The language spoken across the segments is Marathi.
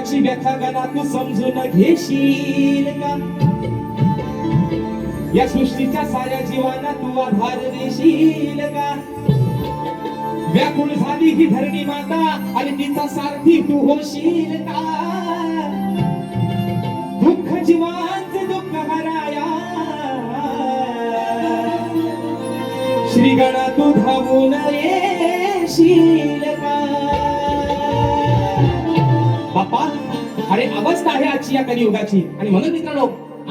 जीवाची व्यथा गणा तू समजून घेशील का? या सृष्टीच्या साऱ्या जीवांना तू आधार देशील का? व्याकुळ झाली ही धरणी माता आणि तिचा सारथी तू होशील का? दुःख जीवांचे दुःख हराया श्री गणा तू धावून येशील का? बाप्पा, अरे अवस्था आहे आजची या कलियुगाची. आणि म्हणून मित्रांनो,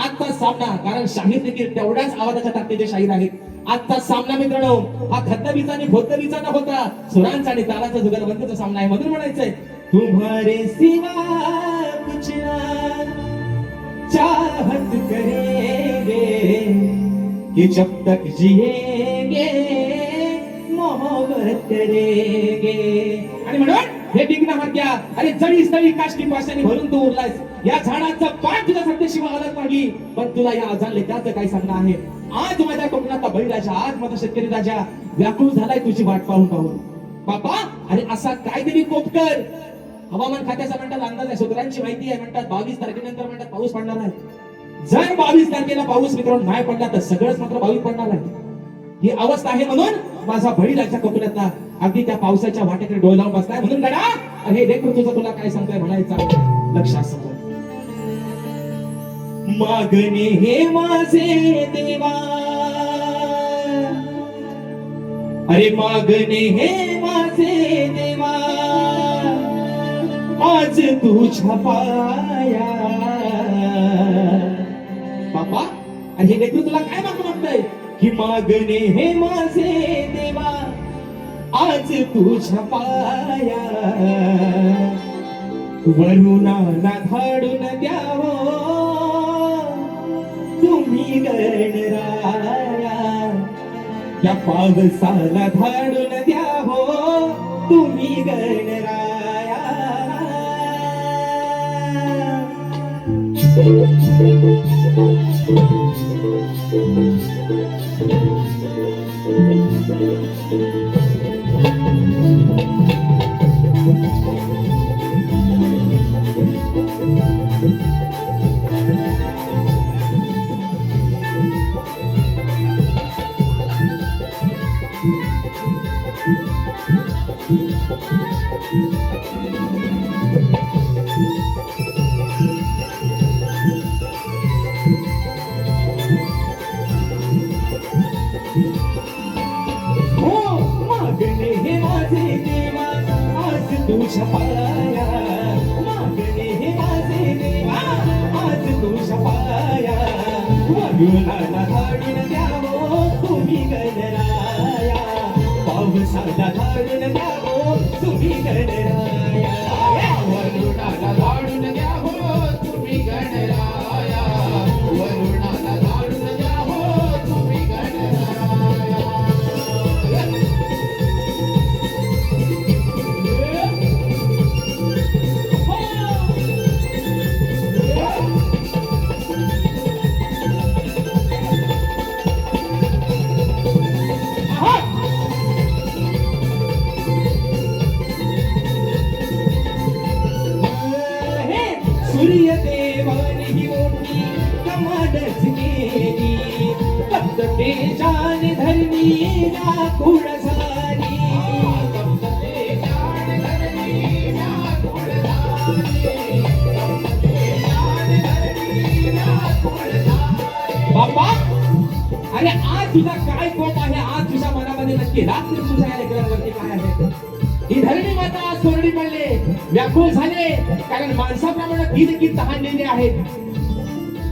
आजचा सामना, कारण शाहीर देखील तेवढ्याच आवाजाच्या ताकदीचे शाहीर आहेत. आजचा सामना मित्रांनो हा धबधबीचा आणि भोतबीचा न होता सुरांचा आणि तालाचा जुगलबंदीचा सामना आहे. म्हणून म्हणायचंय, तुम्हारे सिवा कुछ ना चाहत करेंगे कि जब तक जिएंगे मोहब्बत करेंगे. आणि म्हणून हे विघ्न हत्या, अरे जळी स्थळी काष्टी पाशाने भरून तू उरलायस. या झाडाचा पाठ तुझ्या सत्तेशिवाय आलाच नाही, पण तुला या आजारले त्याचं काय सांगणं आहे. आज माझ्या कोकणातला बळीराजा, आज माझा शेतकरी राजा व्याकुळ झालाय तुझी वाट पाहून पाहून. बापा, अरे असा काहीतरी कोप कर. हवामान खात्याचा म्हणतात अंदाज आहे, सूत्रांची माहिती आहे, म्हणतात 22 तारखेनंतर म्हणतात पाऊस पडणार आहे. जर 22 तारखेला पाऊस मित्रांनो नाही पडला तर सगळंच मात्र 22 पडणार आहे. ही अवस्था आहे. म्हणून माझा बळीराजा कोकणातला अगदी त्या पावसाच्या वाटेकडे डोळे लावून बसलाय. म्हणून गडा, हे लेकरू तुझं तुला काय सांगतोय म्हणायचं लक्षात समज. मागणे हे माझे देवा, अरे मागणे हे माझे देवा, आज तुझ्या पाया. बापा, आणि हे लेकरू तुला काय मागू म्हणतंय की मागणे हे माझे देवा, आज तुझ्या पाया. वरुणाला धाडून द्यावं तुम्ही गणराया, या पावसाला धाडून द्यावं तुम्ही गणराया. तुझ्या पाया, मागणे हे माझे देवा, आज तुझ्या पाया. वरुणाला धाडून द्यावं तुम्ही गणराया, पावसाला धाडून द्यावं तुम्ही गणराया. वरुणाला धाडून द्यावं तुम्ही गणराया, वरुणाला धाडून द्यावं तुम्ही गणराया. सूर्य देवाने ही मोठी कमालच केली, फक्त तेजाने धरणी व्याकुळ झाली. फक्त तेजाने धरणी व्याकुळ झाली, फक्त तेजाने धरणी व्याकुळ झाली. बाबा, अरे आज तुझा काय कोप आहे? आज तुझ्या मनामध्ये नक्की रात्री तुझ्या या लेकरांवरती काय आहे? ही धरणी माता आज कोरडी पडले, व्याकुळ झाले, कारण माणसाप्रमाणे ती देखील तहानलेली आहेत.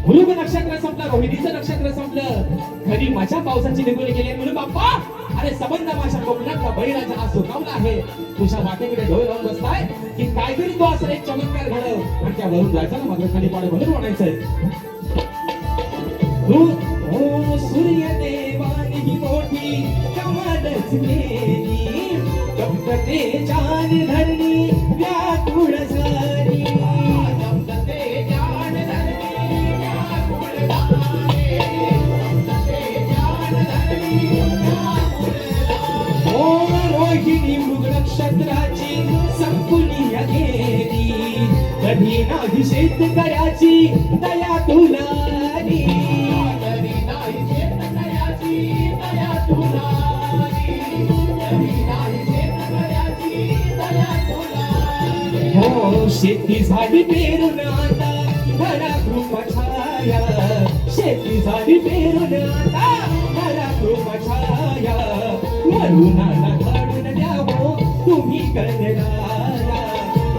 मृग नक्षत्र संपलं, रोहिणीचं नक्षत्र संपलं, खरी माझ्या पावसाची निघून गेली. म्हणून बाप्पा, अरे संबंध माझ्या कोकणातला बळीराजा आज सुकावला आहे. तुझ्या वाटेकडे डोळे लावून बसलाय की काहीतरी तो असं एक चमत्कार घडव आणि त्या वरून राजाला मात्र खाली पाड. म्हणून म्हणायचंय, हो सूर्य देवाने ही मोठी कमालच केली, फक्त तेजाने धरणी व्याकुळ झाली. फक्त तेजाने धरणी व्याकुळ झाली, फक्त तेजाने धरणी व्याकुळ झाली. ओ रोहिणी मृग नक्षत्राची संकुली गेली, कधी नाही शेतकऱ्याची दया तुला रे. तरी नाही शेतकऱ्याची दया तुला रे. तरी नाही शेतकऱ्याची दया तुला रे. हो शेती झाली पेरून आता घरा कृपा छाया. शेती झाली पेरून आता घरा कृपा छाया. वरुणाला धाडून द्यावो तुम्ही गणराया.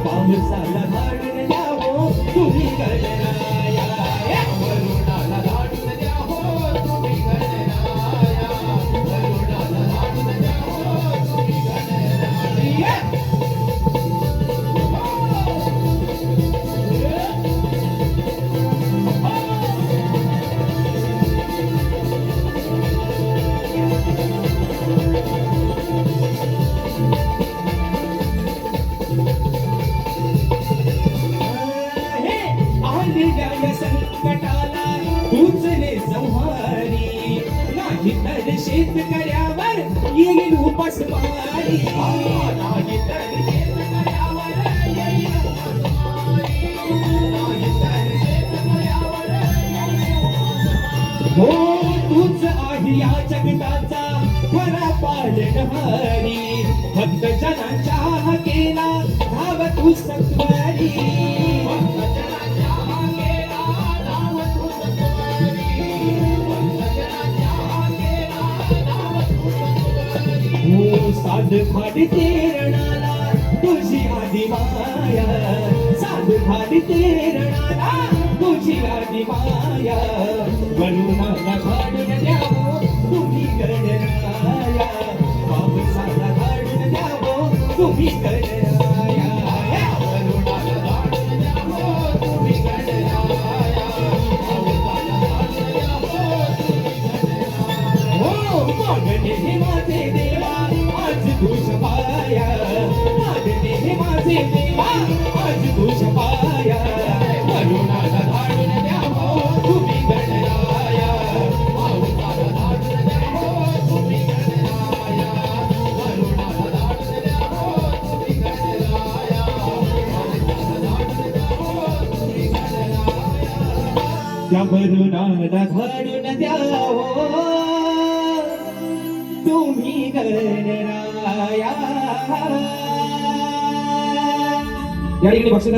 पावसाला धाडून द्यावो तुम्ही गणराया. वरुणाला धाडून द्या हो तुम्ही गणराया. वरुणाला धाडून द्या हो तुम्ही गणराया. आलेल्या संकटाला तुझले संहारी. नाही तर शेतकऱ्यावर येईल उपासमारी. नाही तर शेतकऱ्यावर येईल उपासमारी. नाही तर शेतकऱ्यावर येईल उपासमारी. हो तूच आहे या जगताचा खरा पालनहारी. भक्त जनांच्या हाकेला धाव तू सत्वारी. भक्तजनाच्या हाकेला धाव तू सत्वारी. भक्तजनाच्या हाकेला धाव तू सत्वारी. हो साध खाडी तेरणाला तुझी आधी माया. साध खाडी तेरणाला तुझी आधी माया. वरुणाला धाडून द्यावो तुम्ही गणराया. पावसाला धाडून द्यावो तुम्ही गणराया. वरुणाला धाडून द्या हो तुम्ही गणराया. पावसाला धाडून द्या हो तुम्ही गणराया. हो मागणे हे माझे देवा आज तुझ पाया. मागणे हे माझे देवा आज तुझ पाया. वरुणाला धाडून द्यावो तुम्ही गणराया. पावसाला धाडून द्या हो तुम्ही गणराया. वरुणाला धाडून द्या हो तुम्ही गणराया. पावसाला धाडून द्या हो तुम्ही गणराया. त्या वरुणाला धाडून द्यावो तुम्ही गणराया. या ठिकाणी बक्षीस